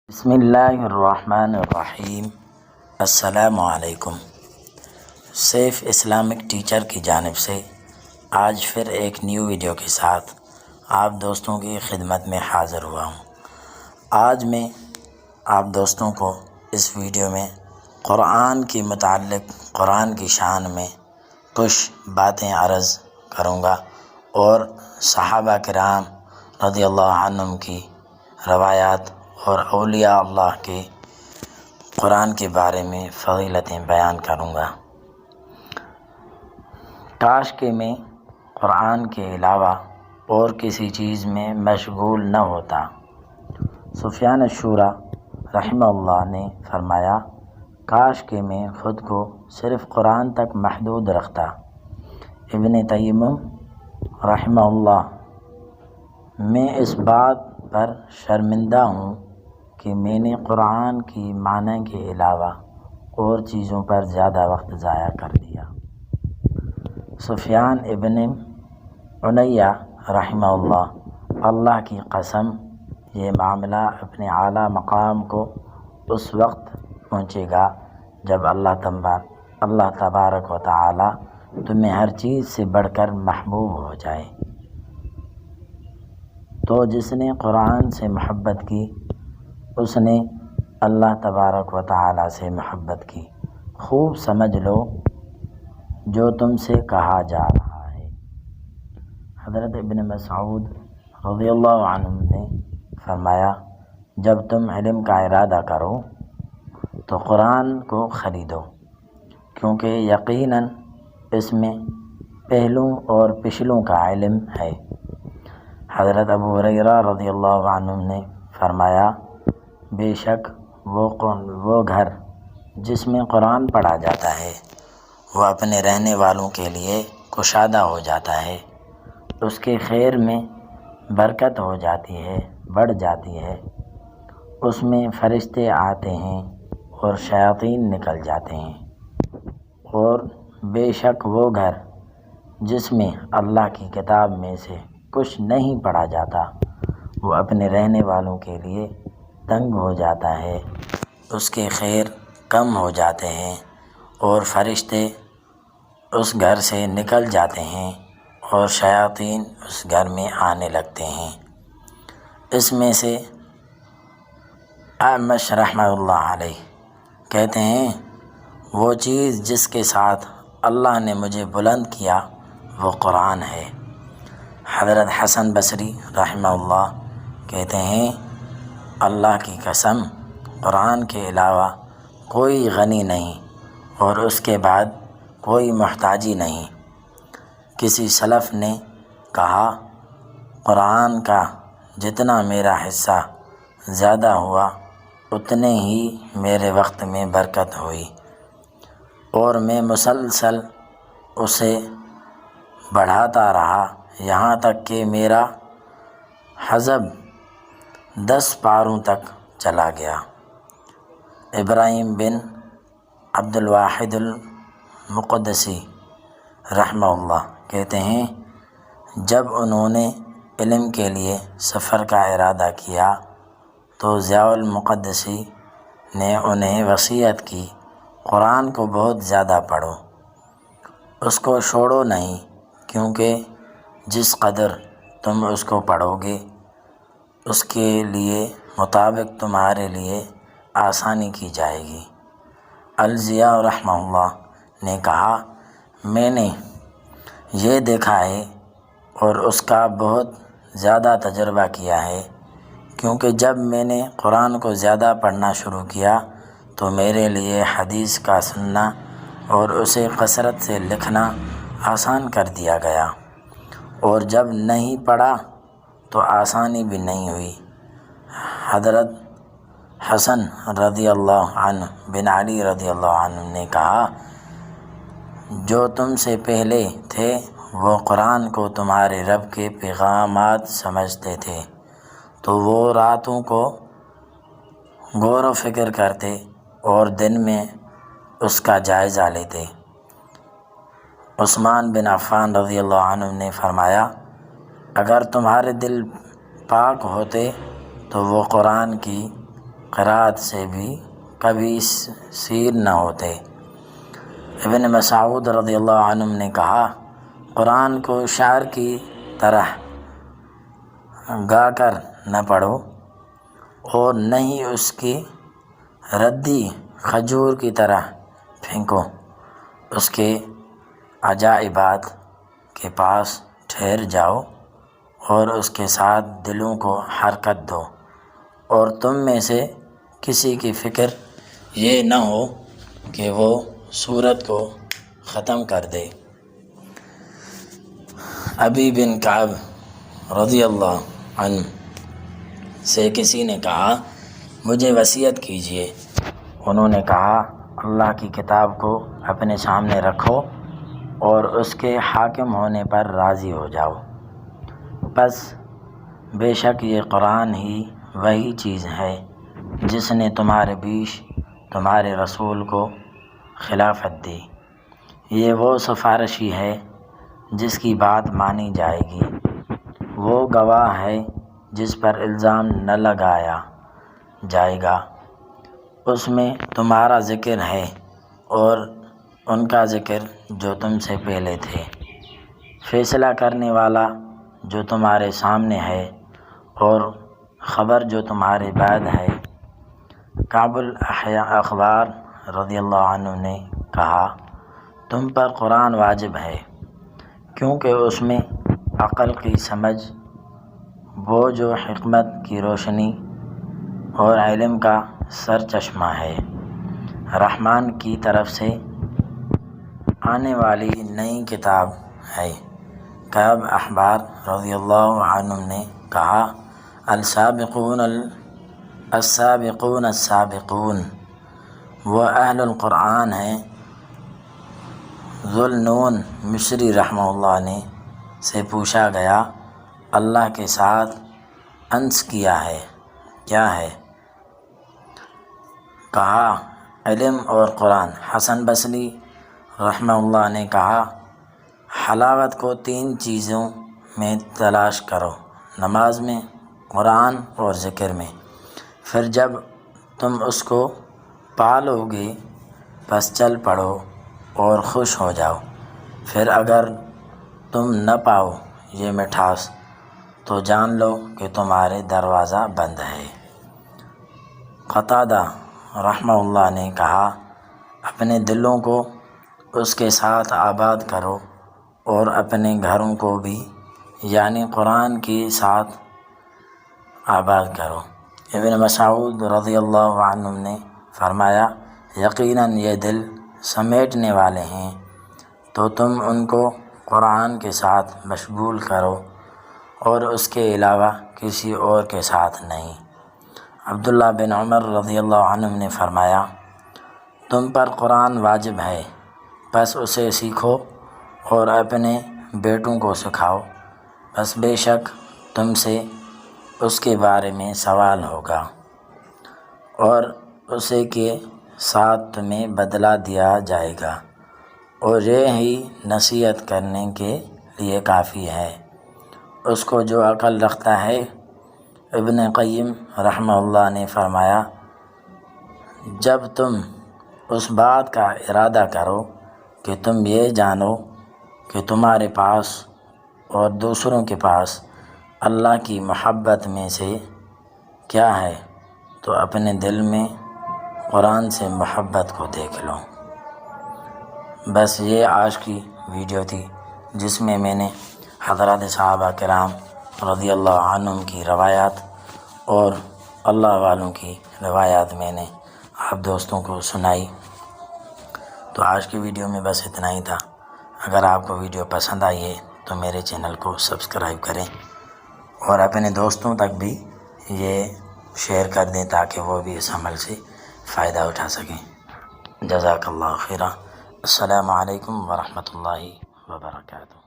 بسم اللہ الرحمن الرحیم۔ السلام علیکم۔ سیف اسلامک ٹیچر کی جانب سے آج پھر ایک نیو ویڈیو کے ساتھ آپ دوستوں کی خدمت میں حاضر ہوا ہوں۔ آج میں آپ دوستوں کو اس ویڈیو میں قرآن کی متعلق قرآن کی شان میں کچھ باتیں عرض کروں گا اور صحابہ کرام رضی اللہ عنہم کی روایات اور اولیاء اللہ کے قرآن کے بارے میں فضیلتیں بیان کروں گا۔ کاش کہ میں قرآن کے علاوہ اور کسی چیز میں مشغول نہ ہوتا۔ سفیان الثوری رحمہ اللہ نے فرمایا، کاش کہ میں خود کو صرف قرآن تک محدود رکھتا۔ ابن تیمیہ رحمہ اللہ، میں اس بات پر شرمندہ ہوں کہ میں نے قرآن کی معنی کے علاوہ اور چیزوں پر زیادہ وقت ضائع کر دیا۔ سفیان ابن علیہ رحمہ اللہ، اللہ کی قسم یہ معاملہ اپنے اعلیٰ مقام کو اس وقت پہنچے گا جب اللہ تبارک و تعالی تمہیں ہر چیز سے بڑھ کر محبوب ہو جائے۔ تو جس نے قرآن سے محبت کی اس نے اللہ تبارک و تعالی سے محبت کی۔ خوب سمجھ لو جو تم سے کہا جا رہا ہے۔ حضرت ابن مسعود رضی اللہ عنہ نے فرمایا، جب تم علم کا ارادہ کرو تو قرآن کو خریدو، کیونکہ یقیناً اس میں پہلوں اور پچھلوں کا علم ہے۔ حضرت ابو ہریرہ رضی اللہ عنہ نے فرمایا، بے شک وہ گھر جس میں قرآن پڑھا جاتا ہے وہ اپنے رہنے والوں کے لیے کشادہ ہو جاتا ہے، اس کے خیر میں برکت ہو جاتی ہے، بڑھ جاتی ہے، اس میں فرشتے آتے ہیں اور شیاطین نکل جاتے ہیں۔ اور بے شک وہ گھر جس میں اللہ کی کتاب میں سے کچھ نہیں پڑھا جاتا وہ اپنے رہنے والوں کے لیے تنگ ہو جاتا ہے، اس کے خیر کم ہو جاتے ہیں اور فرشتے اس گھر سے نکل جاتے ہیں اور شیاطین اس گھر میں آنے لگتے ہیں۔ اس میں سے اعمش رحمہ اللہ علیہ کہتے ہیں، وہ چیز جس کے ساتھ اللہ نے مجھے بلند کیا وہ قرآن ہے۔ حضرت حسن بصری رحمہ اللہ کہتے ہیں، اللہ کی قسم قرآن کے علاوہ کوئی غنی نہیں اور اس کے بعد کوئی محتاجی نہیں۔ کسی سلف نے کہا، قرآن کا جتنا میرا حصہ زیادہ ہوا اتنے ہی میرے وقت میں برکت ہوئی اور میں مسلسل اسے بڑھاتا رہا یہاں تک کہ میرا حزب 10 پاروں تک چلا گیا۔ ابراہیم بن عبد الواحد المقدسی رحمہ اللہ کہتے ہیں، جب انہوں نے علم کے لیے سفر کا ارادہ کیا تو ضیاء المقدسی نے انہیں وصیت کی، قرآن کو بہت زیادہ پڑھو، اس کو چھوڑو نہیں، کیونکہ جس قدر تم اس کو پڑھو گے اس کے لیے مطابق تمہارے لیے آسانی کی جائے گی۔ الضیاء رحمہ اللہ نے کہا، میں نے یہ دیکھا ہے اور اس کا بہت زیادہ تجربہ کیا ہے، کیونکہ جب میں نے قرآن کو زیادہ پڑھنا شروع کیا تو میرے لیے حدیث کا سننا اور اسے کثرت سے لکھنا آسان کر دیا گیا، اور جب نہیں پڑھا تو آسانی بھی نہیں ہوئی۔ حضرت حسن رضی اللہ عنہ بن علی رضی اللہ عنہ نے کہا، جو تم سے پہلے تھے وہ قرآن کو تمہارے رب کے پیغامات سمجھتے تھے تو وہ راتوں کو غور و فکر کرتے اور دن میں اس کا جائزہ لیتے۔ عثمان بن عفان رضی اللہ عنہ نے فرمایا، اگر تمہارے دل پاک ہوتے تو وہ قرآن کی قرأت سے بھی کبھی سیر نہ ہوتے۔ ابن مسعود رضی اللہ عنہ نے کہا، قرآن کو شعر کی طرح گا کر نہ پڑھو اور نہ ہی اس کی ردی کھجور کی طرح پھینکو، اس کے عجائبات کے پاس ٹھہر جاؤ اور اس کے ساتھ دلوں کو حرکت دو، اور تم میں سے کسی کی فکر یہ نہ ہو کہ وہ سورت کو ختم کر دے۔ ابی بن کعب رضی اللہ عنہ سے کسی نے کہا، مجھے وصیت کیجیے۔ انہوں نے کہا، اللہ کی کتاب کو اپنے سامنے رکھو اور اس کے حاکم ہونے پر راضی ہو جاؤ، پس بے شک یہ قرآن ہی وہی چیز ہے جس نے تمہارے بیچ تمہارے رسول کو خلافت دی، یہ وہ سفارشی ہے جس کی بات مانی جائے گی، وہ گواہ ہے جس پر الزام نہ لگایا جائے گا، اس میں تمہارا ذکر ہے اور ان کا ذکر جو تم سے پہلے تھے، فیصلہ کرنے والا جو تمہارے سامنے ہے اور خبر جو تمہارے بعد ہے۔ کعب الاحبار رضی اللہ عنہ نے کہا، تم پر قرآن واجب ہے کیونکہ اس میں عقل کی سمجھ، وہ جو حکمت کی روشنی اور علم کا سرچشمہ ہے، رحمان کی طرف سے آنے والی نئی کتاب ہے۔ کعب احبار رضی اللہ عنہ نے کہا، السابقون السابقون وہ اہل القرآن ہیں۔ ذوالنون مصری رحمہ اللہ نے سے پوچھا گیا، اللہ کے ساتھ انس کیا ہے، کیا ہے؟ کہا، علم اور قرآن۔ حسن بصری رحمہ اللہ نے کہا، حلاوت کو 3 چیزوں میں تلاش کرو، نماز میں، قرآن اور ذکر میں، پھر جب تم اس کو پالو گے پس چل پڑو اور خوش ہو جاؤ، پھر اگر تم نہ پاؤ یہ مٹھاس تو جان لو کہ تمہارے دروازہ بند ہے۔ قتادہ رحمہ اللہ نے کہا، اپنے دلوں کو اس کے ساتھ آباد کرو اور اپنے گھروں کو بھی یعنی قرآن کے ساتھ آباد کرو۔ ابن مسعود رضی اللہ عنہ نے فرمایا، یقیناً یہ دل سمیٹنے والے ہیں، تو تم ان کو قرآن کے ساتھ مشغول کرو اور اس کے علاوہ کسی اور کے ساتھ نہیں۔ عبداللہ بن عمر رضی اللہ عنہ نے فرمایا، تم پر قرآن واجب ہے، پس اسے سیکھو اور اپنے بیٹوں کو سکھاؤ، بس بے شک تم سے اس کے بارے میں سوال ہوگا اور اسے کے ساتھ تمہیں بدلہ دیا جائے گا، اور یہ ہی نصیحت کرنے کے لیے کافی ہے اس کو جو عقل رکھتا ہے۔ ابن قیم رحمہ اللہ نے فرمایا، جب تم اس بات کا ارادہ کرو کہ تم یہ جانو کہ تمہارے پاس اور دوسروں کے پاس اللہ کی محبت میں سے کیا ہے، تو اپنے دل میں قرآن سے محبت کو دیکھ لو۔ بس یہ آج کی ویڈیو تھی جس میں میں نے حضرات صحابہ کرام رضی اللہ عنہم کی روایات اور اللہ والوں کی روایات میں نے آپ دوستوں کو سنائی۔ تو آج کی ویڈیو میں بس اتنا ہی تھا۔ اگر آپ کو ویڈیو پسند آئی ہے تو میرے چینل کو سبسکرائب کریں اور اپنے دوستوں تک بھی یہ شیئر کر دیں تاکہ وہ بھی اس عمل سے فائدہ اٹھا سکیں۔ جزاک اللہ خیرہ۔ السلام علیکم ورحمۃ اللہ وبرکاتہ۔